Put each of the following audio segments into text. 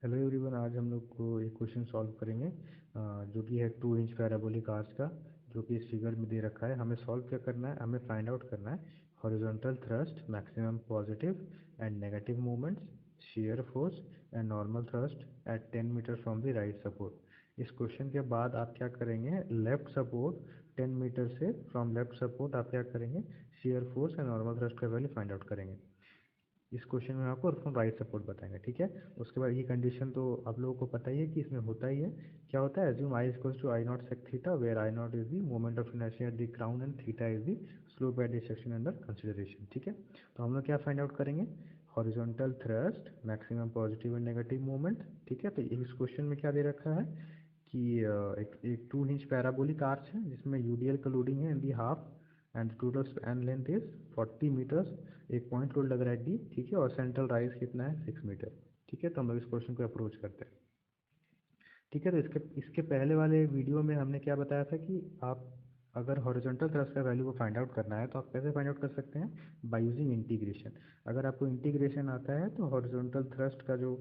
Hello everyone, आज हम लोग को एक क्वेश्चन सॉल्व करेंगे जो कि है 2 इंच पैराबोलिक आर्च का, जो कि इस फिगर में दे रखा है। हमें सॉल्व क्या करना है, हमें फाइंड आउट करना है horizontal thrust, maximum positive and negative moments, shear force and normal thrust at 10 metre from the right support. इस क्वेश्चन के बाद आप क्या करेंगे, लेफ्ट सपोर्ट 10 मीटर से, फ्रॉम लेफ्ट सपोर्ट आप क्या करेंगे, shear force and normal thrust का वैल्यू फाइंड आउट करेंगे। इस क्वेश्चन में आपको फ्रॉम राइट सपोर्ट बताएंगे, ठीक है। उसके बाद ये कंडीशन तो आप लोगों को पता ही है कि इसमें होता ही है। क्या होता है, assume I equals to I naught sec theta, where I naught is the moment of inertia at the crown and theta is the slope at the section under consideration, ठीक है। तो हम लोग क्या फाइंड आउट करेंगे, horizontal thrust, maximum positive and negative moment, ठीक है। तो इस क्वेश्चन में क्या दे रखा है कि एक 2 इंच पैराबोलिक आर्च है जिसमें यूडीएल का लोडिंग है in the half and total span length is 40 metres. एक पॉइंट लोड लग रहा है डी, ठीक है, और सेंट्रल राइज कितना है 6 मीटर, ठीक है। तो हम लोग इस क्वेश्चन को अप्रोच करते हैं, ठीक है। तो इसके इसके पहले वाले वीडियो में हमने क्या बताया था कि आप अगर हॉरिजॉन्टल थ्रस्ट का वैल्यू को फाइंड आउट करना है तो आप कैसे फाइंड आउट कर सकते हैं, बाय यूजिंग इंटीग्रेशन। अगर आपको इंटीग्रेशन आता है तो हॉरिजॉन्टल थ्रस्ट का जो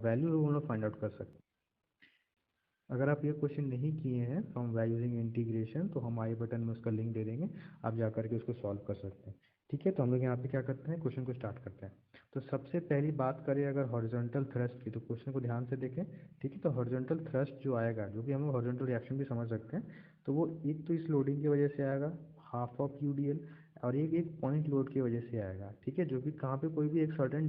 वैल्यू है वो हम लोग फाइंड आउट कर सकते हैं। अगर आप ये क्वेश्चन नहीं किए हैं फ्रॉम बाय यूजिंग इंटीग्रेशन तो हम आई बटन में उसका लिंक दे देंगे, आप जा करके उसको सॉल्व कर सकते हैं, ठीक है। तो हम लोग यहाँ पे क्या करते हैं, क्वेश्चन को स्टार्ट करते हैं। तो सबसे पहली बात करें अगर हॉरिजॉन्टल थ्रस्ट की, तो क्वेश्चन को ध्यान से देखें, ठीक है। तो हॉरिजॉन्टल थ्रस्ट जो आएगा, जो कि हम लोग हॉरिजॉन्टल रिएक्शन भी समझ सकते हैं, तो वो एक तो इस लोडिंग की वजह से आएगा, हाफ ऑफ यूडीएल, और एक पॉइंट लोड की वजह से आएगा, ठीक है, जो कि कहाँ पे कोई भी एक सर्टेन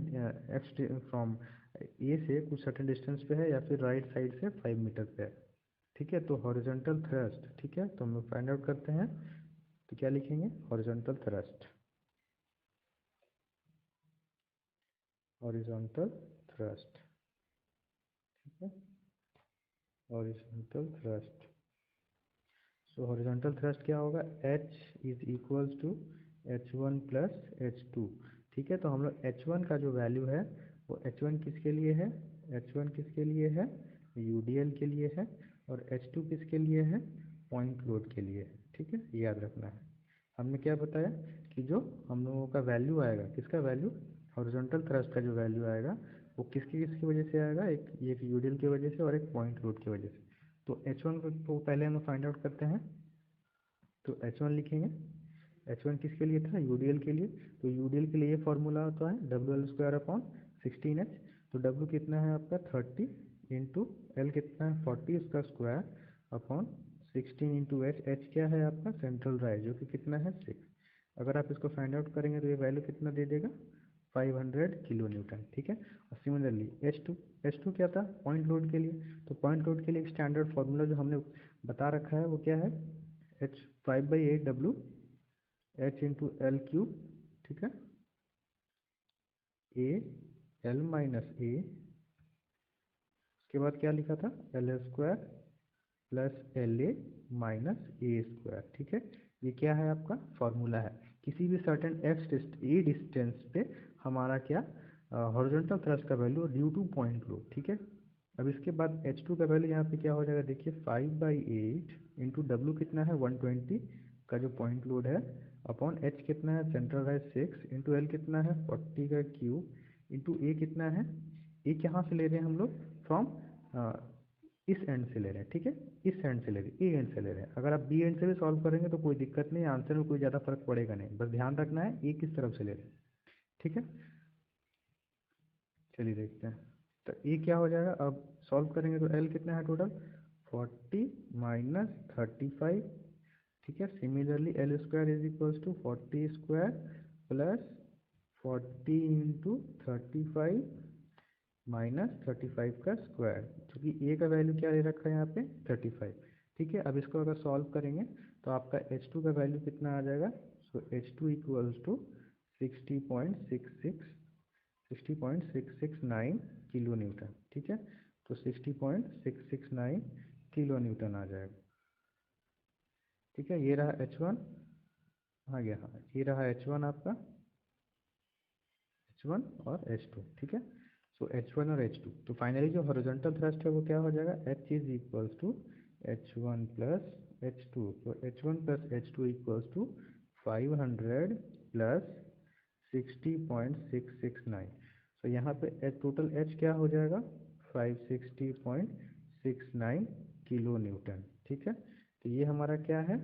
एक्स फ्रॉम ए से कुछ सर्टेन डिस्टेंस पे है या फिर राइट साइड से 5 मीटर पे है, ठीक है। तो हॉरिजॉन्टल थ्रस्ट, ठीक है, तो हम लोग फाइंड आउट करते हैं। तो क्या लिखेंगे, हॉरिजॉन्टल थ्रस्ट, हॉरिजॉन्टल थ्रस्ट, ठीक है, horizontal thrust. So horizontal thrust क्या होगा, H is equals to H1 plus H2, ठीक है। तो हम लोग H1 का जो वैल्यू है वो H1 किसके लिए है, H1 किसके लिए है, यूडीएल के लिए है, और H2 किसके लिए है, पॉइंट लोड के लिए है, ठीक है, याद रखना है। हमने क्या बताया कि जो हम लोगों का वैल्यू आएगा, किसका वैल्यू, हॉरिजॉन्टल थ्रस्ट का जो वैल्यू आएगा वो किसकी किसकी वजह से आएगा, एक यूडीएल की वजह से और एक पॉइंट लोड की वजह से। तो H1 को पहले हम फाइंड आउट करते हैं। तो H1 लिखेंगे, H1 किसके लिए था, यूडीएल के लिए। तो यूडीएल के लिए ये फॉर्मूला होता है WL² अपॉन 16H। तो W कितना है आपका 30 इंटू L कितना है 40, उसका square upon 16 into H। H क्या है आपका सेंट्रल राइज, जो कि कितना है 6। अगर आप इसको फाइंड आउट करेंगे तो ये वैल्यू कितना दे देगा, 500 किलो न्यूटन, ठीक है। और सिमिलरली H2 क्या था, पॉइंट लोड के लिए। तो पॉइंट लोड के लिए एक स्टैंडर्ड फार्मूला जो हमने बता रखा है वो क्या है, H5/8W H into L cube, ठीक है, ए एल माइनस ए, उसके बाद क्या लिखा था, L² plus LA minus A², ठीक है। ये क्या है आपका फॉर्मूला है, किसी भी सर्टेन ए डिस्टेंस पे हमारा क्या, हॉरिजॉन्टल थ्रस्ट का वैल्यू ड्यू टू पॉइंट लो, ठीक है। अब इसके बाद H2 का वैल्यू यहाँ पे क्या हो जाएगा, देखिए 5/8 इंटू डब्ल्यू कितना है 120 का जो पॉइंट लोड है, अपॉन H कितना है सेंट्रल राइज 6 इंटू एल कितना है 40 का क्यूब, इंटू ए कितना है, ए कहाँ से ले रहे हैं हम लोग, फ्रॉम इस एंड से ले रहे हैं, ठीक है, इस एंड से ले रहे हैं, ए एंड से ले रहे हैं। अगर आप बी एंड से भी सॉल्व करेंगे तो कोई दिक्कत नहीं, आंसर में कोई ज़्यादा फर्क पड़ेगा नहीं, बस ध्यान रखना है ए किस तरफ से ले रहे हैं, ठीक है। चलिए देखते हैं, तो ए क्या हो जाएगा, अब सॉल्व करेंगे तो एल कितना है टोटल 40 माइनस 35, ठीक है। Similarly L² is equals to 40² plus 40 into 35 minus 35 का स्क्वायर, क्योंकि ए का वैल्यू क्या दे रखा है यहाँ पे 35, ठीक है। अब इसको अगर सॉल्व करेंगे तो आपका H2 का वैल्यू कितना आ जाएगा, so H2 equals to 60.669 kilonewton, ठीक है। तो 60.669 किलो न्यूटन आ जाएगा, ठीक है। ये रहा H1 आ गया, हाँ ये रहा H1 आपका, H1 और H2, ठीक है। सो H1 और H2, तो फाइनली जो हॉरिजॉन्टल थ्रस्ट है वो क्या हो जाएगा, H is equals to H1 plus H2, तो H1 plus H2 equals to 500 plus 60.669। तो यहाँ पे टोटल H क्या हो जाएगा 560.69 किलो न्यूटन। ठीक है, तो ये हमारा क्या है,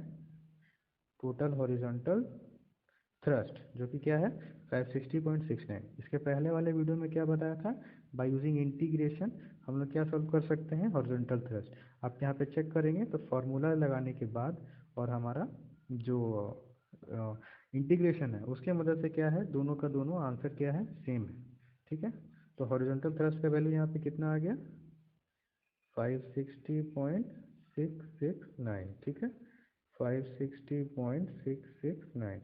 टोटल हॉरिजॉन्टल थ्रस्ट, जो कि क्या है 560.69। इसके पहले वाले वीडियो में क्या बताया था, बाय यूजिंग इंटीग्रेशन हम लोग क्या सॉल्व कर सकते हैं, हॉरिजॉन्टल थ्रस्ट। आप यहाँ पे चेक करेंगे तो फॉर्मूला लगाने के बाद और हमारा जो इंटीग्रेशन है उसके मदद से क्या है, दोनों का दोनों आंसर क्या है, सेम है। ठीक है, तो हॉरिजॉन्टल थ्रस्ट का वैल्यू यहाँ पे कितना आ गया, 560.669। ठीक है, 560.669।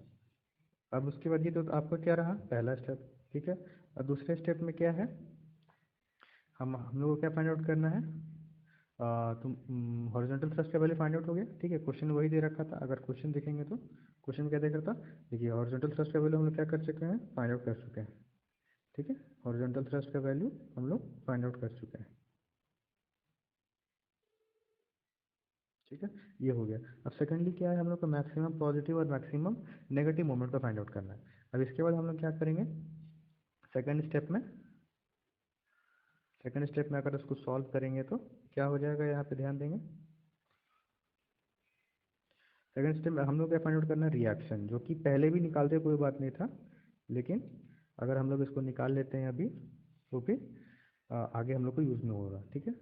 अब उसके बाद ये तो आपका क्या रहा, पहला स्टेप। ठीक है, और दूसरे स्टेप में क्या है, हम लोग को क्या फाइंड आउट करना है, तुम हॉरिजॉन्टल थ्रस्ट का वैल्यू फाइंड आउट हो गया। ठीक है, क्वेश्चन वही दे रखा था, अगर क्वेश्चन देखेंगे तो क्वेश्चन में क्या दे रखा था, देखिए हॉरिजॉन्टल थ्रस्ट का वैल्यू हम लोग क्या कर चुके हैं, फाइंड आउट कर चुके हैं। ठीक है, हॉरिजॉन्टल थ्रस्ट का वैल्यू हम लोग फाइंड आउट कर चुके हैं। ठीक है, ये हो गया। अब सेकेंडली क्या है, हम लोग को मैक्सिमम पॉजिटिव और मैक्सिमम नेगेटिव मोमेंट का फाइंड आउट करना है। अब इसके बाद हम लोग क्या करेंगे, सेकेंड स्टेप में अगर इसको सॉल्व करेंगे तो क्या हो जाएगा, यहाँ पे ध्यान देंगे। सेकेंड स्टेप में हम लोग क्या फाइंड आउट करना है, रिएक्शन, जो कि पहले भी निकालते कोई बात नहीं था, लेकिन अगर हम लोग इसको निकाल लेते हैं अभी तो फिर आगे हम लोग को यूज में होगा। ठीक है,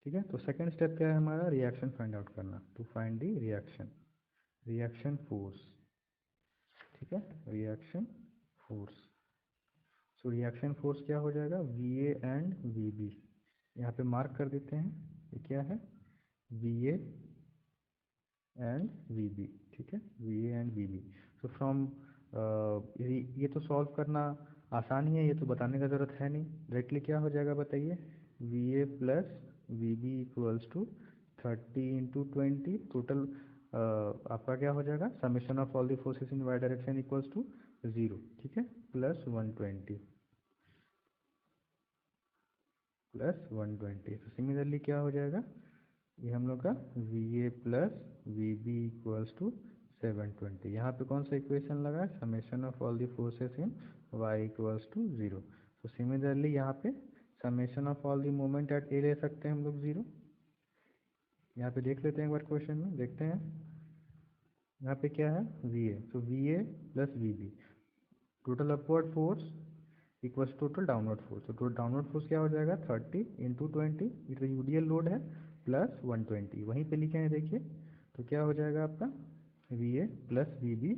ठीक है, तो सेकेंड स्टेप क्या है हमारा, रिएक्शन फाइंड आउट करना, to find the reaction force. ठीक है, reaction force. So reaction force क्या हो जाएगा, V A and V B. यहाँ पे मार्क कर देते हैं, ये क्या है, V A and V B. ठीक है, V A and V B. So from ये तो सॉल्व करना आसान ही है, ये तो बताने का ज़रूरत है नहीं, डायरेक्टली क्या हो जाएगा बताइए, V A plus V B equals to 30 × 20 total. आपका क्या हो जाएगा, summation of all the forces in Y direction equals to 0। ठीक है, प्लस 120 प्लस 120। तो सिमिलरली क्या हो जाएगा, ये हम लोग का V A plus V B equals to 720। यहाँ पे कौन सा इक्वेशन लगा है, summation of all the forces in Y equals to 0। तो सिमिलरली यहाँ पे summation of all the moment at A ले सकते हैं हम लोग 0। यहाँ पे देख लेते हैं एक बार, क्वेश्चन में देखते हैं, यहाँ पे क्या है, वी ए, तो V A plus V B, total upward force equals total downward force. तो टोटल डाउनवर्ड फोर्स क्या हो जाएगा, 30 × 20, इट यूडीएल लोड है, प्लस 120 वहीं पे लिखे हैं देखिए। तो क्या हो जाएगा आपका, V A plus V B,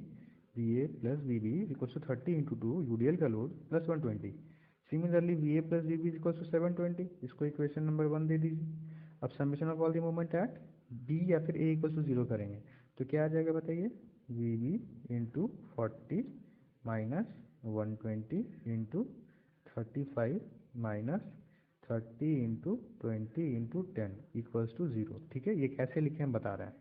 equals to 30 × 2 UDL का load plus 120। Similarly V A plus V B equals to 720, इसको इक्वेशन नंबर 1 दे दीजिए। अब summation of all the moment at B या फिर ए इक्वल्स टू 0 करेंगे तो क्या आ जाएगा बताइए, V B into 40 minus 120 into 35 minus 30 × 20 × 10 equals to 0। ठीक है, ये कैसे लिखे हम बता रहे हैं,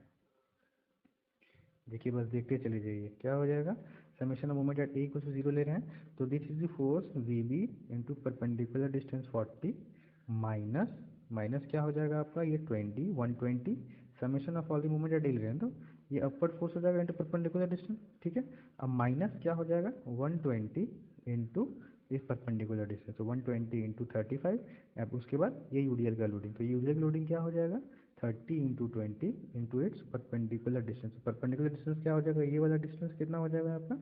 देखिए बस देखते चले जाइए क्या हो जाएगा, summation of moment at A equals to 0 ले रहे हैं तो this is the force V B into perpendicular distance 40 minus minus क्या हो जाएगा आपका, ये 120 summation of all the moment at A ले रहे हैं तो ये अपवर्ड फोर्स हो जाएगा इंटू परपेंडिकुलर डिस्टेंस। ठीक है, अब माइनस क्या हो जाएगा, 120 इंटू इस परपेंडिकुलर डिस्टेंस, तो 120 इंटू 35। अब उसके बाद ये यूडीएल का लोडिंग, तो ये यूडीएल का लोडिंग क्या हो जाएगा, 30 × 20 into its perpendicular distance. Perpendicular distance क्या हो जाएगा, ये वाला डिस्टेंस कितना हो जाएगा आपका,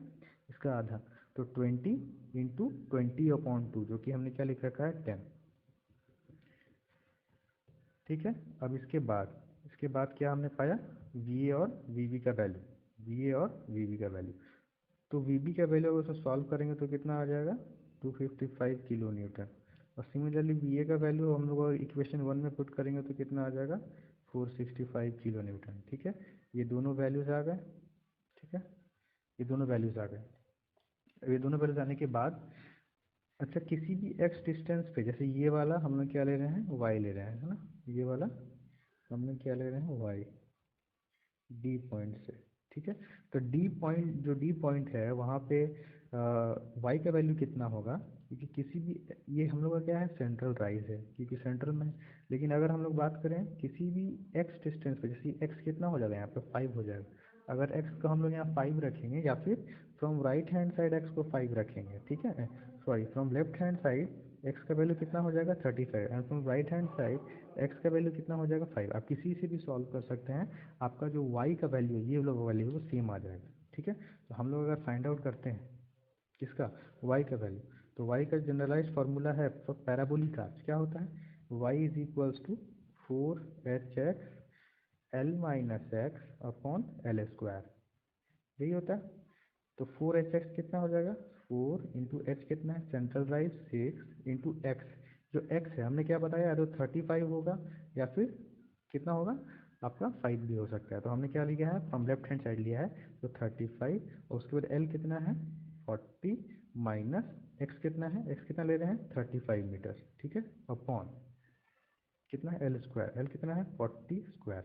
इसका आधा, तो 20 इंटू 20/2, जो कि हमने क्या लिख रखा है 10। ठीक है, अब इसके बाद क्या हमने पाया, वी ए और वी बी का वैल्यू, तो वी बी का वैल्यू अगर उसको सॉल्व करेंगे तो कितना आ जाएगा, 255 किलो न्यूटन। और सिमिलरली वी ए का वैल्यू हम लोग इक्वेशन 1 में पुट करेंगे तो कितना आ जाएगा, 465 किलो न्यूटन। ठीक है, ये दोनों वैल्यूज आ गए। ठीक है, ये दोनों वैल्यूज आ गए। अब ये दोनों वैल्यूज आने के बाद, अच्छा किसी भी एक्स डिस्टेंस पे, जैसे ये वाला हम लोग क्या ले रहे हैं, वाई ले रहे हैं, है ना, ये वाला हम लोग क्या ले रहे हैं, वाई, डी पॉइंट से। ठीक है, तो डी पॉइंट है वहाँ पे वाई का वैल्यू कितना होगा, क्योंकि किसी भी, ये हम लोग का क्या है, सेंट्रल राइज है क्योंकि सेंट्रल में है। लेकिन अगर हम लोग बात करें किसी भी एक्स डिस्टेंस पे, जैसे एक्स कितना हो जाएगा यहाँ पे 5 हो जाएगा, अगर x को हम लोग यहाँ 5 रखेंगे या फिर from right hand side x को 5 रखेंगे, ठीक है, sorry from left hand side x का वैल्यू कितना हो जाएगा 35 and from right hand side x का वैल्यू कितना हो जाएगा 5। आप किसी से भी सॉल्व कर सकते हैं, आपका जो y का वैल्यू है, ये लोग वैल्यू वो सेम आ जाएगा, ठीक है। तो हम लोग अगर फाइंड आउट करते हैं किसका, y का वैल्यू, तो y का जनरलाइज फार्मूला है फॉर पैराबोलिक आर्च, क्या होता है y is equals to 4hx l minus X upon L square, यही होता है। तो 4hx कितना हो जाएगा, 4 इंटू एच कितना है सेंट्रलाइज 6 इंटू एक्स, जो x है हमने क्या बताया, या तो 35 होगा या फिर कितना होगा आपका 5 भी हो सकता है। तो हमने क्या लिया है, फ्रॉम लेफ्ट हैंड साइड लिया है तो 35, और उसके बाद l कितना है 40 माइनस x कितना है, x कितना ले रहे हैं 35 मीटर, ठीक है, अपॉन कितना है एल स्क्वायर, एल कितना है 40 स्क्वायर।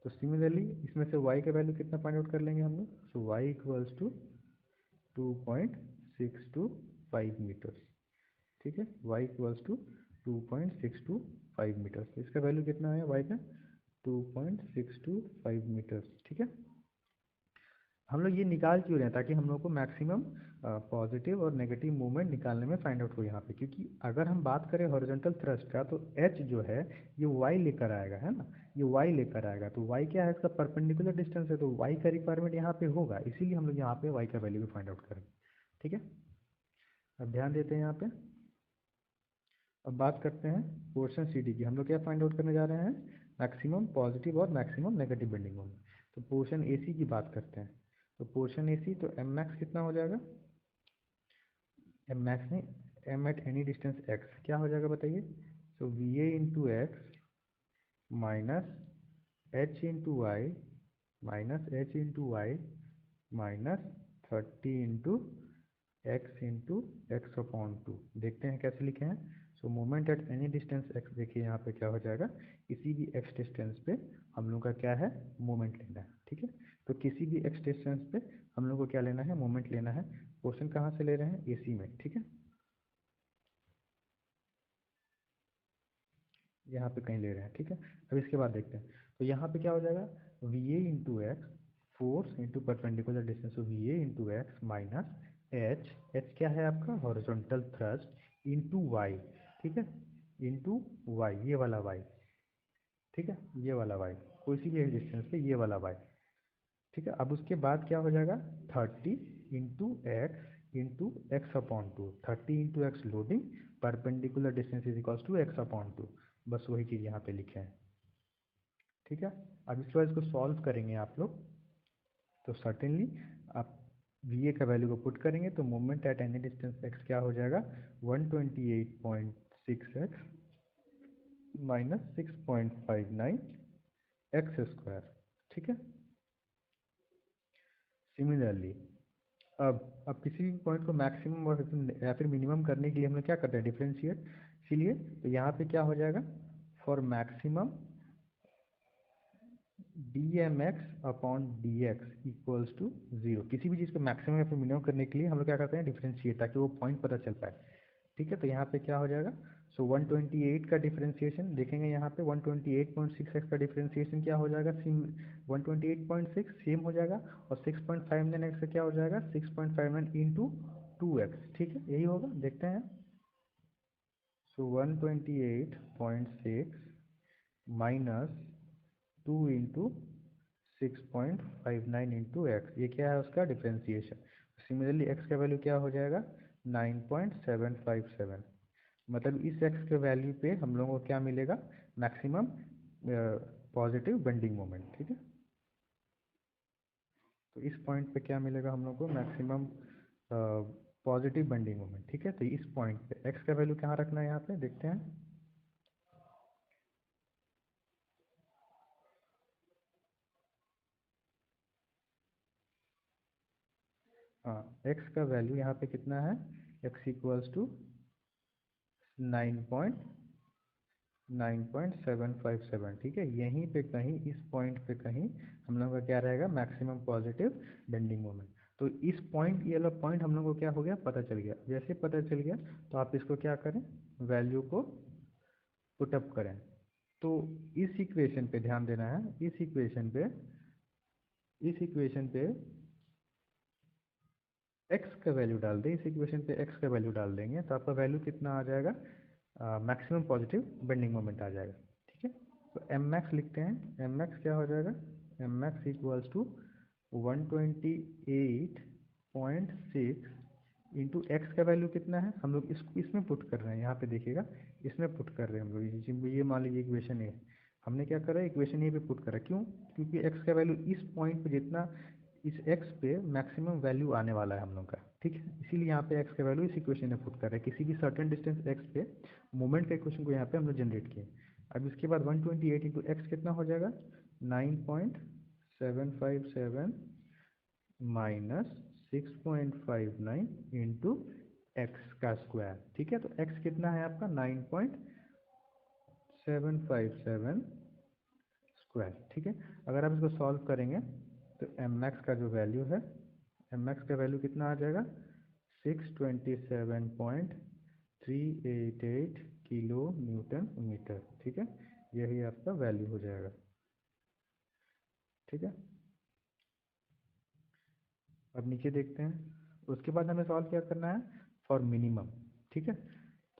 तो सिमिलरली इसमें से y का वैल्यू कितना फाइंड आउट कर लेंगे हम लोग, सो y इक्वल्स टू 2.625 मीटर, ठीक है, y इक्वल्स टू 2.625 मीटर। तो इसका वैल्यू कितना है y का 2.625 मीटर, ठीक है। हम लोग ये निकाल क्यों रहे हैं, ताकि हम लोग को मैक्सिमम पॉजिटिव और नेगेटिव मूवमेंट निकालने में फाइंड आउट हो यहाँ पे, क्योंकि अगर हम बात करें हॉरिजॉन्टल थ्रस्ट का तो h जो है ये y लेकर आएगा, है ना, ये y लेकर आएगा। तो y क्या है, इसका परपेंडिकुलर डिस्टेंस है, तो y का रिक्वायरमेंट यहाँ पे होगा, इसीलिए हम लोग यहाँ पे y का वैल्यू फाइंड आउट करेंगे, ठीक है। अब ध्यान देते हैं यहाँ पे, अब बात करते हैं पोर्शन सी डी की। हम लोग क्या फाइंड आउट करने जा रहे हैं, मैक्सिमम पॉजिटिव और मैक्सिमम नेगेटिव बेंडिंग मोमेंट। तो पोर्शन ए सी की बात करते हैं, तो पोर्शन ए सी, तो एम मैक्स कितना हो जाएगा, एम मैक्स नहीं, M at any distance X क्या हो जाएगा बताइए, so V A into X minus H into Y minus H into Y minus 30 into X upon 2। देखते हैं कैसे लिखे हैं। So moment at any distance X, देखिए यहाँ पे क्या हो जाएगा, किसी भी एक्स डिस्टेंस पे हम लोग का क्या है मोमेंट लेना है, ठीक है। तो किसी भी एक्स डिस्टेंस पे हम लोग को क्या लेना है, मोमेंट लेना है। क्वेश्चन कहाँ से ले रहे हैं, एसी में, ठीक है, यहाँ पे कहीं ले रहे हैं, ठीक है। अब इसके बाद देखते हैं, तो यहाँ पे क्या हो जाएगा, V A into x force into perpendicular distance, we A into X minus H, H क्या है आपका हॉरिजॉन्टल थ्रस्ट इंटू वाई, ठीक है, इंटू वाई, ये वाला वाई, ठीक है, ये वाला वाई, कोई सी भी एक डिस्टेंस पे ये वाला वाई, ठीक है। अब उसके बाद क्या हो जाएगा 30 into X upon 2, 30 into X loading, perpendicular distance is equals to X upon 2, बस वही चीज़ यहाँ पे लिखे हैं, ठीक है। अब इसके बाद इसको सॉल्व करेंगे आप लोग, तो सर्टेनली आप वी ए का वैल्यू को पुट करेंगे तो moment at any distance X क्या हो जाएगा 128.6 एक्स माइनस 6.59 एक्स स्क्वायर, ठीक है। सिमिलरली अब किसी भी पॉइंट को मैक्सिमम और या फिर मिनिमम करने के लिए हम लोग क्या करते हैं डिफरेंशिएट, इसीलिए तो यहाँ पे क्या हो जाएगा for maximum D M X upon D X equals to 0, किसी भी चीज़ को मैक्सिमम या फिर मिनिमम करने के लिए हम लोग क्या करते हैं डिफरेंशिएट, ताकि वो पॉइंट पता चल पाए, ठीक है। तो यहाँ पे क्या हो जाएगा, सो 128 का डिफरेंशिएशन देखेंगे, यहाँ पे 128.6x का डिफरेंशिएशन क्या हो जाएगा, 128.6 सेम हो जाएगा, और 6.59x का क्या हो जाएगा 6.59 इंटू 2x, ठीक है, यही होगा, देखते हैं। सो 128.6 माइनस 2 इंटू 6.59 इंटू एक्स, ये क्या है उसका डिफरेंशिएशन। सिमिलरली एक्स का वैल्यू क्या हो जाएगा 9.757, मतलब इस एक्स के वैल्यू पे हम लोगों को क्या मिलेगा मैक्सिमम पॉजिटिव बेंडिंग मोमेंट, ठीक है। तो इस पॉइंट पे क्या मिलेगा हम लोग को मैक्सिमम पॉजिटिव बेंडिंग मोमेंट, ठीक है। तो इस पॉइंट पे एक्स का वैल्यू कहाँ रखना है, यहाँ पे देखते हैं, हाँ एक्स का वैल्यू यहाँ पे कितना है, एक्स इक्वल्स टू 9.757, ठीक है। यहीं पे कहीं इस पॉइंट पे कहीं हम लोग का क्या रहेगा मैक्सिमम पॉजिटिव बेंडिंग मोमेंट। तो इस पॉइंट, ये वाला पॉइंट हम लोग को क्या हो गया पता चल गया, जैसे पता चल गया तो आप इसको क्या करें वैल्यू को पुटअप करें। तो इस इक्वेशन पे ध्यान देना है, इस इक्वेशन पे इस इक्वेशन पे x का वैल्यू डाल दें, इस इक्वेशन पे x का वैल्यू डाल देंगे तो आपका वैल्यू कितना आ जाएगा, मैक्सिमम पॉजिटिव बेंडिंग मोमेंट आ जाएगा। ठीक है, तो एम मैक्स लिखते हैं, एम मैक्स क्या हो जाएगा, M max equals to 128.6 into X का वैल्यू कितना है, हम लोग इसमें पुट कर रहे हैं, यहाँ पे देखिएगा इसमें पुट कर रहे हैं हम लोग, ये मान लीजिए इक्वेशन ए, हमने क्या करा है इक्वेशन ए पे पुट करा, क्यों, क्योंकि एक्स का वैल्यू इस पॉइंट पे जितना इस x पे मैक्सिमम वैल्यू आने वाला है हम लोग का। ठीक है, इसीलिए यहाँ पे x का वैल्यू इस इक्वेशन में पुट कर रहे हैं, किसी भी सर्टेन डिस्टेंस x पे मोमेंट का इक्वेशन को यहाँ पे हम लोग जनरेट किए। अब इसके बाद 128 इंटू एक्स कितना हो जाएगा, 9.757 माइनस 6.59 इंटू एक्स का स्क्वायर। ठीक है, तो x कितना है आपका 9.757 स्क्वायर। ठीक है, अगर आप इसको सॉल्व करेंगे तो एम मैक्स का जो वैल्यू है, एम मैक्स का वैल्यू कितना आ जाएगा, 627.388 किलो न्यूटन मीटर। ठीक है, यही आपका वैल्यू हो जाएगा। ठीक है, अब नीचे देखते हैं, उसके बाद हमें सॉल्व क्या करना है, फॉर मिनिमम। ठीक है,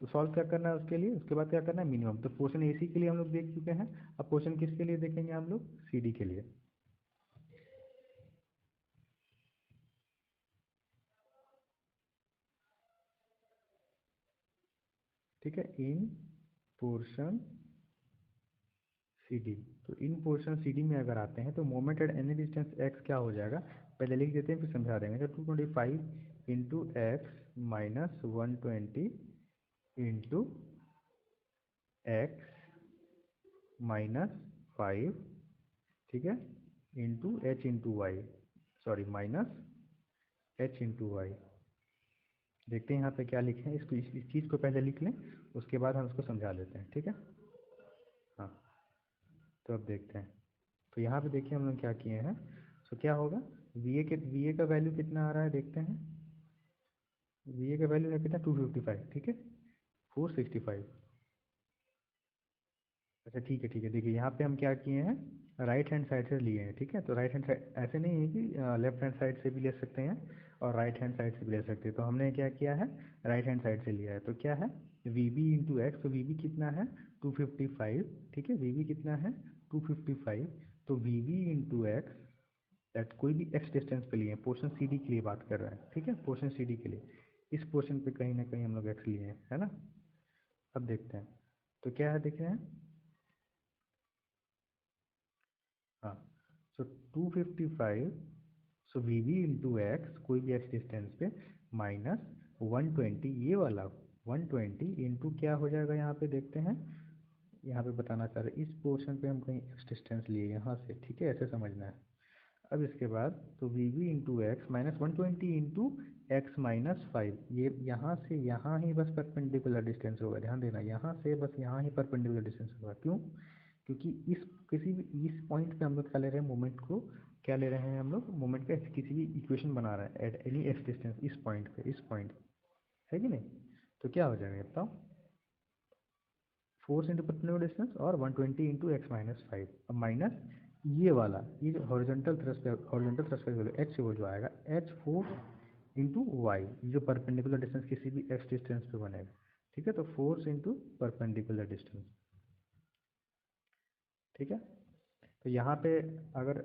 तो सॉल्व क्या करना है उसके लिए, उसके बाद क्या करना है मिनिमम। तो पोर्शन एसी के लिए हम लोग देख चुके हैं, अब पोर्शन किसके लिए देखेंगे हम लोग, सीडी के लिए। ठीक है, इन पोर्शन CD, तो इन पोर्शन CD में अगर आते हैं तो moment at any distance x क्या हो जाएगा, पहले लिख देते हैं फिर समझा देंगे। तो 225 into X minus 120 into X minus 5, ठीक है, into H into Y, sorry minus H into Y. देखते हैं यहाँ पे क्या लिखे हैं, इस चीज़ को पहले लिख लें, उसके बाद हम उसको समझा देते हैं। ठीक है, हाँ, तो अब देखते हैं, तो यहाँ पे देखिए हम लोग क्या किए हैं, तो क्या होगा, वी ए का वैल्यू कितना आ रहा है देखते हैं, वी ए का वैल्यू है कितना 255। ठीक है, 465। अच्छा ठीक है, ठीक है, देखिए यहाँ पे हम क्या किए हैं, राइट हैंड साइड से लिए हैं। ठीक है, तो राइट हैंड साइड ऐसे नहीं है कि लेफ्ट हैंड साइड से भी ले सकते हैं और राइट हैंड साइड से भी ले सकते हैं, तो हमने क्या किया है, राइट हैंड साइड से लिया है। तो क्या है, वी बी इंटू एक्स, तो वी बी कितना है 255। ठीक है, वी बी कितना है 255, तो V B into X, that कोई भी एक्स डिस्टेंस पे लिए, पोर्शन सी डी के लिए बात कर रहे हैं। ठीक है, पोर्शन सी डी के लिए, इस पोर्शन पे कहीं ना कहीं हम लोग एक्स लिए हैं, है ना। अब देखते हैं, तो क्या है देख रहे हैं, हाँ, so 255, so V B into X, कोई भी एक्स डिस्टेंस पे, माइनस 120, ये वाला 120 इंटू क्या हो जाएगा, यहाँ पे देखते हैं, यहाँ पे बताना चाह रहे इस पोर्शन पे हम कहीं एक्स डिस्टेंस लिए यहाँ से। ठीक है, ऐसे समझना है। अब इसके बाद तो V B into X minus 120 into X minus 5, ये यहाँ से यहाँ ही बस परपेंडिकुलर डिस्टेंस होगा, ध्यान देना, यहाँ से बस यहाँ ही परपेंडिकुलर डिस्टेंस होगा। क्यों, क्योंकि इस किसी भी इस पॉइंट पे हम लोग क्या ले रहे हैं, मोमेंट को क्या ले रहे हैं हम लोग, मोमेंट का किसी भी इक्वेशन बना रहे हैं एट एनी एक्स डिस्टेंस, इस पॉइंट पे, इस पॉइंट है कि नहीं। तो क्या हो जाएगा बताओ, फोर्स इंटू परपेंडिकुलर डिस्टेंस और 120 इंटू एक्स माइनस 5, अब माइनस ये वाला, ये जो हॉरिजॉन्टल थ्रस्ट है, हॉरिजॉन्टल थ्रस्ट का वैल्यू एच वो जो आएगा एच 4 इंटू वाई, जो परपेंडिकुलर डिस्टेंस किसी भी एक्स डिस्टेंस पे बनेगा। ठीक है, तो फोर्स इंटू परपेंडिकुलर डिस्टेंस। ठीक है, तो यहाँ पे अगर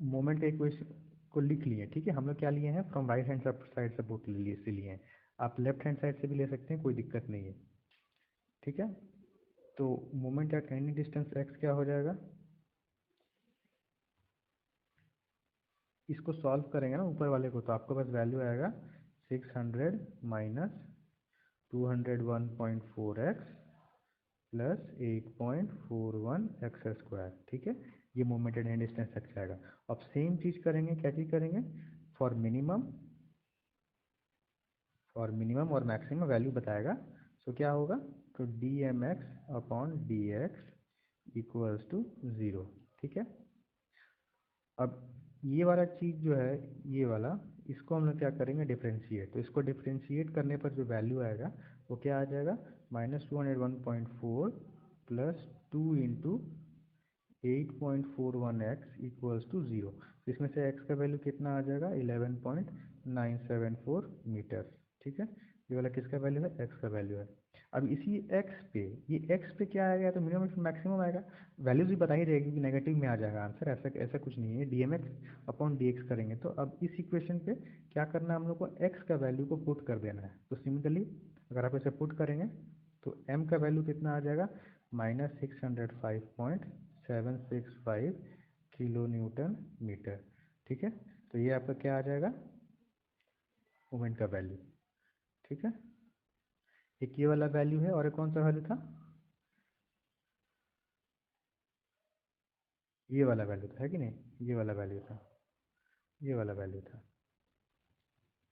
मोमेंट का इक्वेशन को लिख लिए, ठीक है, हम लोग क्या लिए हैं, from right hand side support लिए से लिए हैं, आप लेफ्ट हैंड साइड से भी ले सकते हैं, कोई दिक्कत नहीं है। ठीक है, तो moment at any distance X क्या हो जाएगा, इसको सॉल्व करेंगे ना ऊपर वाले को, तो आपको बस वैल्यू आएगा 600 minus 201.4x plus 8.41 X square. ठीक है, ये moment at any distance X आएगा। अब सेम चीज़ करेंगे, क्या चीज़ करेंगे, फॉर मिनिमम, और मिनिमम और मैक्सिमम वैल्यू बताएगा। सो क्या होगा, तो D M X upon D X equals to 0। ठीक है, अब ये वाला चीज़ जो है, ये वाला, इसको हम लोग क्या करेंगे, डिफ्रेंशिएट, तो इसको डिफ्रेंशिएट करने पर जो वैल्यू आएगा वो क्या आ जाएगा, -201.4 plus 2 into 8.41 X equals to 0। तो इसमें से x का वैल्यू कितना आ जाएगा 11.974 मीटर। ठीक है, ये वाला किसका वैल्यू है, x का वैल्यू है। अब इसी x पे, ये x पे क्या आएगा, तो मिनिमम मैक्सिमम आएगा। वैल्यूज भी बता ही रहेगी कि नेगेटिव में आ जाएगा आंसर, ऐसा ऐसा कुछ नहीं है। dmx अपॉन dx करेंगे। तो अब इस इक्वेशन पे क्या करना है, हम लोग को x का वैल्यू को पुट कर देना है। तो सिमिलरली अगर आप इसे पुट करेंगे तो m का वैल्यू कितना आ जाएगा, -605.765 किलो न्यूटन मीटर। ठीक है, तो ये आपका क्या आ जाएगा, मोमेंट का वैल्यू। ठीक है, एक ये वाला वैल्यू है, और एक कौन सा वैल्यू था, ये वाला वैल्यू था, है कि नहीं, ये वाला वैल्यू था, ये वाला वैल्यू था।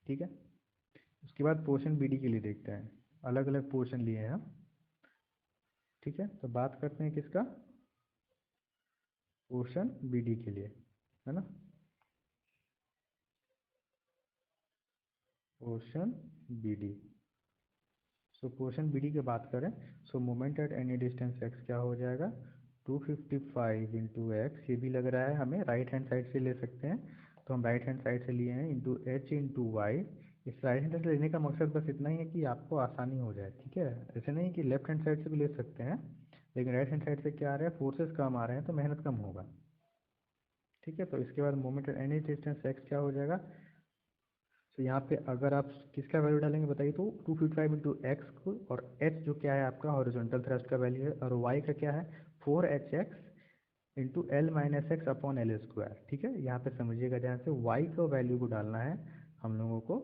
ठीक है, उसके बाद पोर्शन बीडी के लिए देखते हैं, अलग अलग पोर्शन लिए हैं हम। ठीक है, तो बात करते हैं किसका, पोर्शन बीडी के लिए, है ना। पोर्शन बीडी, सो पोर्शन बीडी की बात करें, सो moment at any distance X क्या हो जाएगा, 255 इंटू एक्स, ये भी लग रहा है हमें राइट हैंड साइड से ले सकते हैं, तो हम राइट हैंड साइड से लिए हैं, इंटू एच इंटू वाई। इस राइट हैंड साइड से लेने का मकसद बस इतना ही है कि आपको आसानी हो जाए। ठीक है, ऐसे नहीं कि लेफ्ट हैंड साइड से भी ले सकते हैं, लेकिन राइट हैंड साइड से क्या आ रहा है, फोर्सेस कम आ रहे हैं तो मेहनत कम होगा। ठीक है, तो इसके बाद moment at any distance X क्या हो जाएगा, तो यहाँ पे अगर आप किसका वैल्यू डालेंगे बताइए, तो 255 इंटू एक्स को, और एच जो क्या है आपका हॉरिजॉन्टल थ्रस्ट का वैल्यू है, और वाई का क्या है 4hx into L minus X upon L square. ठीक है, यहाँ पे समझिएगा ध्यान से, वाई का वैल्यू को डालना है हम लोगों को,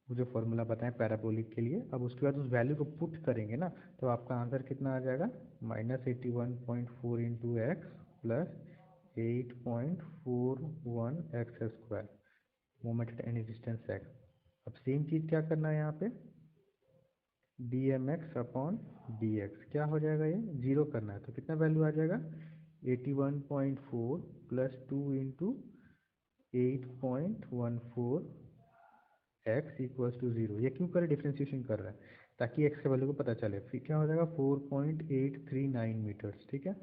वो जो फॉर्मूला बताएं पैराबोलिक के लिए। अब उसके बाद उस वैल्यू को पुट करेंगे ना, तो आपका आंसर कितना आ जाएगा, -81.4 into X plus 8.41 X square, moment at any distance X. अब सेम चीज़ क्या करना है यहाँ पे, D M X upon D X क्या हो जाएगा, ये जीरो करना है, तो कितना वैल्यू आ जाएगा 81.4 plus 2 into 8.14 X equals to zero. ये क्यों कर डिफ्रेंशिएशन कर रहा है, ताकि एक्स के वैल्यू को पता चले। फिर क्या हो जाएगा 4.839 मीटर्स। ठीक है,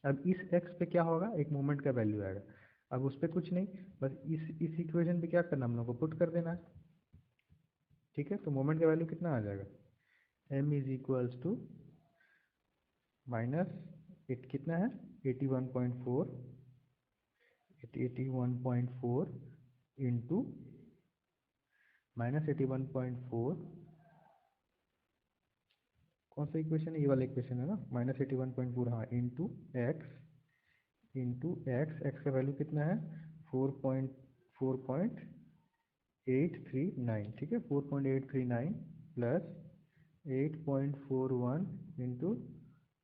अब इस एक्स पे क्या होगा, एक मोमेंट का वैल्यू आएगा। अब उस पर कुछ नहीं, बस इस इक्वेशन पे क्या करना, हम लोग को पुट कर देना है। ठीक है, तो मोमेंट का वैल्यू कितना आ जाएगा, m is equals to minus eight कितना है 81.4, 81.4 इंटू -81.4, कौन सा इक्वेशन है, ये वाला इक्वेशन है ना, -81.4, हाँ, इंटू एक्स, एक्स का वैल्यू कितना है 4.839। ठीक है, 4.839 प्लस 8.41 इंटू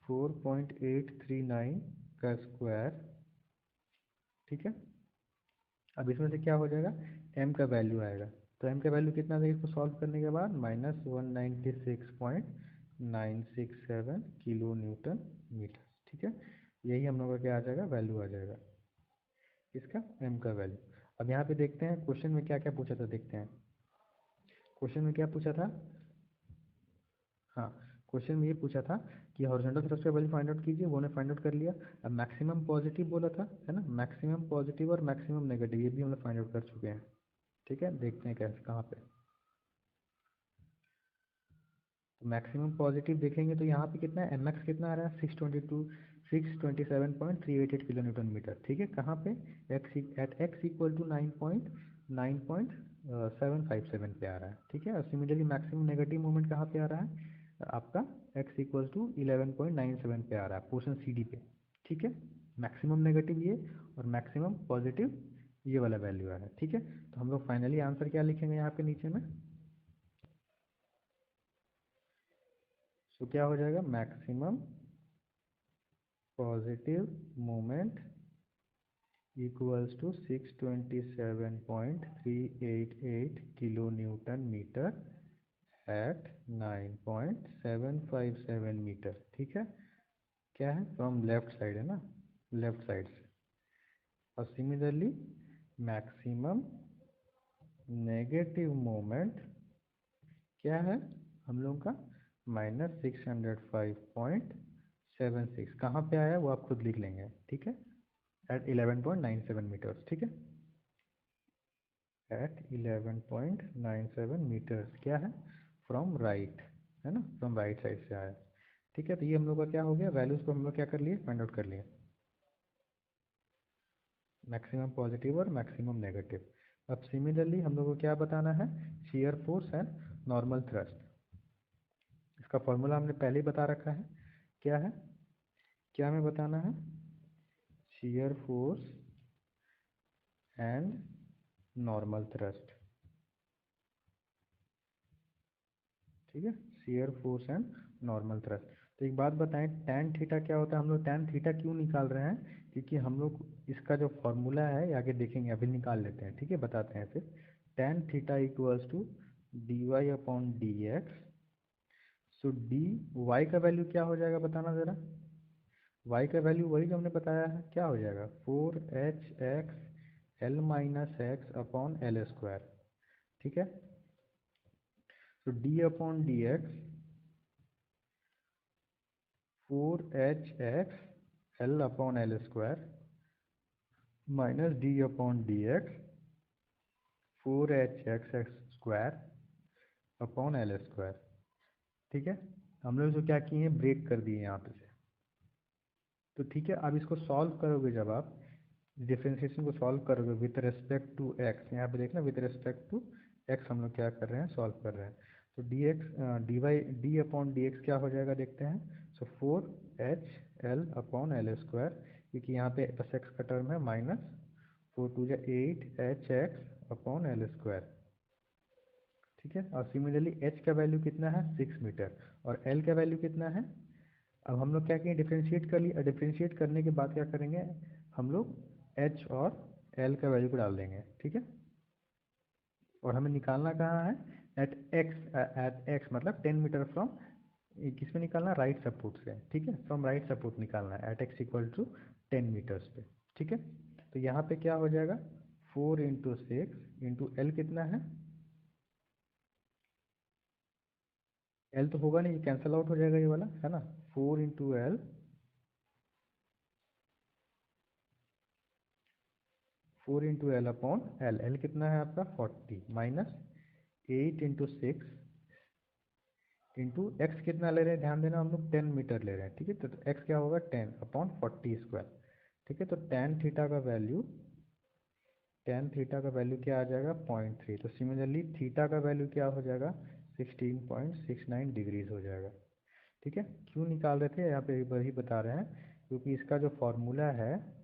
4.839 का स्क्वायर। ठीक है, अब इसमें से क्या हो जाएगा, m का वैल्यू आएगा, तो m का वैल्यू कितना देगा, इसको सॉल्व करने के बाद -196.967 किलो न्यूटन मीटर। ठीक है, यही हम लोग का क्या आ जाएगा, वैल्यू आ जाएगा इसका, m का वैल्यू। अब यहाँ पे देखते हैं क्वेश्चन में क्या क्या पूछा था, देखते हैं क्वेश्चन में क्या पूछा था। हाँ, क्वेश्चन में ये पूछा था कि हॉरिजॉन्टल थ्रस्ट का वैल्यू फाइंड आउट कीजिए, वो ने फाइंड आउट कर लिया। अब मैक्सिमम पॉजिटिव बोला था, है ना, मैक्सिमम पॉजिटिव और मैक्सिमम नेगेटिव ये भी हम लोग फाइंड आउट कर चुके हैं। ठीक है, देखते हैं कैसे, कहाँ पे। तो मैक्सिमम पॉजिटिव देखेंगे तो यहाँ पे कितना है, एम एक्स कितना आ रहा है 627.388 किलो न्यूटन मीटर। ठीक है, कहाँ पे, X at X equal to 9.757 पे आ रहा है। ठीक है, और सिमिलरली मैक्सिमम नेगेटिव मोमेंट कहाँ पे आ रहा है आपका, एक्स इक्वल टू 11.97 पे आ रहा है पोर्शन सी डी पे। ठीक है, मैक्सिमम नेगेटिव ये और मैक्सिमम पॉजिटिव ये वाला वैल्यू आ रहा है। ठीक है, तो हम लोग फाइनली आंसर क्या लिखेंगे यहाँ पे नीचे में, तो क्या हो जाएगा, maximum positive moment equals to 627.388 kilo newton metre at 9.757 metre. ठीक है, क्या है, फ्रॉम लेफ्ट साइड है ना, लेफ्ट साइड से। और सिमिलरली मैक्सिमम नेगेटिव मोमेंट क्या है हम लोग का, -605.76, कहाँ पे आया वो आप खुद लिख लेंगे। ठीक है, एट 11.97 मीटर्स, ठीक है, एट 11.97 मीटर्स क्या है, फ्रॉम राइट, है ना, फ्रॉम राइट साइड से आया, ठीक है। तो ये हम लोग का क्या हो गया, वैल्यूज को हम लोग क्या कर लिए, फाइंड आउट कर लिए, मैक्सिमम पॉजिटिव और मैक्सिमम नेगेटिव। अब सिमिलरली हम लोग को क्या बताना है, shear force and normal thrust. इसका फॉर्मूला हमने पहले ही बता रखा है, क्या है, क्या हमें बताना है, shear force and normal thrust, ठीक है, shear force and normal thrust. तो एक बात बताएं, tan थीटा क्या होता है, हम लोग tan थीटा क्यों निकाल रहे हैं, क्योंकि हम लोग इसका जो फॉर्मूला है ये आगे देखेंगे, अभी निकाल लेते हैं, ठीक है, बताते हैं फिर। tan theta equals to D Y upon D X, so D Y का वैल्यू क्या हो जाएगा बताना ज़रा, y का वैल्यू वही जो हमने बताया है, क्या हो जाएगा, 4h x l minus X upon L square, ठीक है। तो d upon D x 4h x l upon L square minus D upon D x 4h x square upon L square, ठीक है। हम लोग जो क्या किए हैं, ब्रेक कर दिए यहाँ पे से, तो ठीक है। अब इसको सॉल्व करोगे, जब आप डिफरेंशिएशन को सॉल्व करोगे विथ रेस्पेक्ट टू एक्स, यहाँ पे देखना विथ रेस्पेक्ट टू एक्स हम लोग क्या कर रहे हैं, सॉल्व कर रहे हैं। तो D X D Y D upon D X क्या हो जाएगा देखते हैं, so 4h l upon L square, क्योंकि यहाँ पे बस एक्स का टर्म है, minus 4 2 8h x upon L square, ठीक है। और सिमिलरली h का वैल्यू कितना है, 6 मीटर, और l का वैल्यू कितना है। अब हम लोग क्या किए, डिफ्रेंशिएट कर लिए, डिफ्रेंशिएट करने के बाद क्या करेंगे, हम लोग h और l का वैल्यू को डाल देंगे, ठीक है। और हमें निकालना कहाँ है, एट x मतलब 10 मीटर फ्रॉम, किस में निकालना, राइट सपोर्ट से, ठीक है, फ्रॉम राइट सपोर्ट निकालना है, at x equal to 10 metres पे, ठीक है। तो यहाँ पे क्या हो जाएगा, 4 इंटू 6 इंटू एल कितना है, l तो होगा नहीं, कैंसिल आउट हो जाएगा ये वाला, है ना, 4 into L, 4 into L upon L, L कितना है आपका 40, माइनस 8 इंटू 6 इंटू एक्स कितना ले रहे हैं, ध्यान देना हम लोग 10 मीटर ले रहे हैं, ठीक है। तो एक्स क्या होगा, 10 अपॉन 40 स्क्वायर, ठीक है। तो tan थीटा का वैल्यू क्या आ जाएगा, 0.3। तो सिमिलरली थीटा का वैल्यू क्या हो जाएगा, 16.69 डिग्रीज हो जाएगा, ठीक है। क्यों निकाल रहे थे, यहाँ पे वही बता रहे हैं, क्योंकि इसका जो फॉर्मूला है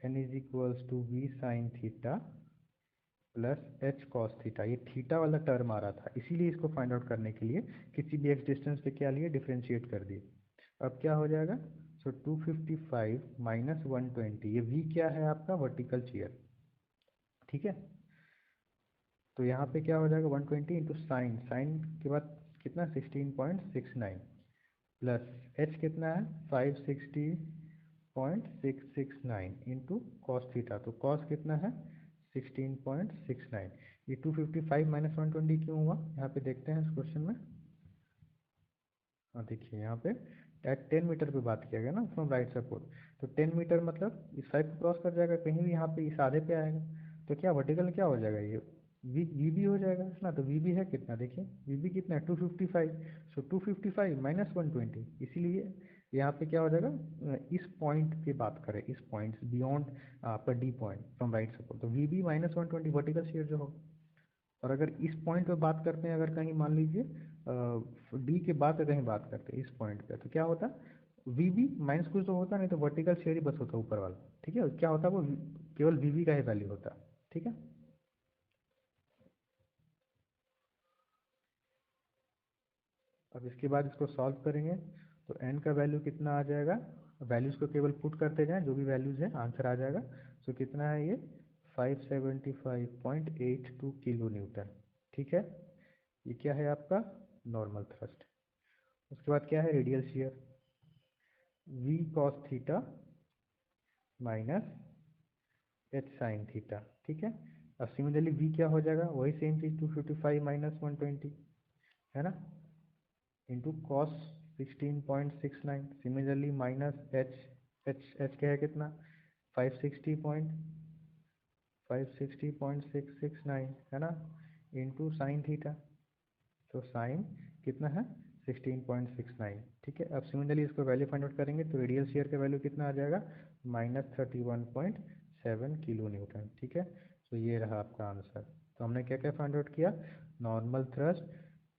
n is equals to V sine theta plus H cos theta, ये थीटा वाला टर्म आ रहा था, इसीलिए इसको फाइंड आउट करने के लिए किसी भी एक्स डिस्टेंस पे क्या लिए, डिफ्रेंशिएट कर दिए। अब क्या हो जाएगा, सो 255 माइनस 120, ये v क्या है आपका, वर्टिकल चीयर, ठीक है। तो यहाँ पे क्या हो जाएगा, 120 इंटू साइन, साइन के बाद कितना 16.69 प्लस h कितना है 560.669 इंटू कॉस थीटा, तो कॉस कितना है 16.69, ये 255 माइनस 120 क्यों हुआ, यहाँ पे देखते हैं इस क्वेश्चन में। हाँ देखिए यहाँ पे एट 10 मीटर पे बात किया गया ना, फ्रॉम राइट सपोर्ट, तो 10 मीटर मतलब इस साइड को क्रॉस कर जाएगा, कहीं भी यहाँ पे इस आधे पे आएगा, तो क्या वर्टिकल क्या हो जाएगा, ये वी बी हो जाएगा ना। तो वी बी है कितना, देखिए वी बी कितना है 255, सो 255 माइनस 120, इसीलिए यहाँ पे क्या हो जाएगा, इस पॉइंट पे बात करें, इस पॉइंट बियॉन्ड आपका D point from right support, तो V B minus 120 vertical shear जो होगा। और अगर इस पॉइंट पे बात करते हैं, अगर कहीं मान लीजिए डी के बाद कहीं बात करते हैं इस पॉइंट पे, तो क्या होता, वी बी माइनस कुछ तो होता नहीं, तो वर्टिकल शेयर ही बस होता ऊपर वाला, ठीक है। क्या होता वो केवल वी बी का ही वैल्यू होता, ठीक है। अब इसके बाद इसको सॉल्व करेंगे, तो एन का वैल्यू कितना आ जाएगा, वैल्यूज को केवल पुट करते जाएं, जो भी वैल्यूज है आंसर आ जाएगा। सो कितना है ये 575.82 किलो न्यूटन, ठीक है। ये क्या है आपका नॉर्मल थ्रस्ट। उसके बाद क्या है radial shear, v cos theta minus h sine theta, ठीक है। अब सिमिलरली v क्या हो जाएगा, वही सेम चीज 255 माइनस 120, है ना, into cos 16.69, similarly minus H, H क्या है कितना 560.669 है ना, इंटू साइन थीटा, तो साइन कितना है 16.69। ठीक है, अब सिमिलरली इसको वैल्यू फाइंड आउट करेंगे तो रेडियल शियर का वैल्यू कितना आ जाएगा -31.7 किलो न्यूटन। ठीक है, तो ये रहा आपका आंसर। तो हमने क्या क्या फाइंड आउट किया, नॉर्मल थ्रस्ट,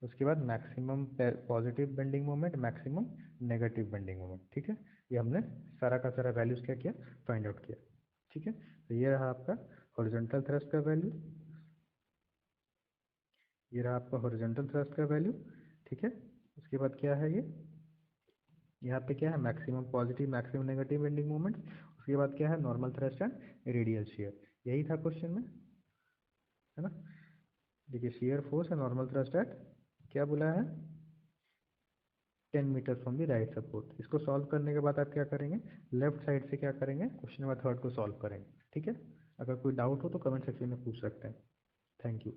उसके बाद maximum positive bending moment, maximum negative bending moment. ठीक है, ये हमने सारा का सारा वैल्यूज क्या किया, फाइंड आउट किया। ठीक है, तो ये रहा आपका हॉरिजॉन्टल थ्रस्ट का वैल्यू, ये रहा आपका हॉरिजॉन्टल थ्रस्ट का वैल्यू। ठीक है, उसके बाद क्या है ये, यहाँ पे क्या है maximum positive maximum negative bending moment, उसके बाद क्या है normal thrust and radial shear, यही था क्वेश्चन में, है ना। देखिए शियर फोर्स है नॉर्मल थ्रस्ट एट, क्या बोला है 10 metre from the right support. इसको सॉल्व करने के बाद आप क्या करेंगे, लेफ्ट साइड से क्या करेंगे, क्वेश्चन नंबर 3 को सॉल्व करेंगे। ठीक है, अगर कोई डाउट हो तो कमेंट सेक्शन में पूछ सकते हैं। Thank you.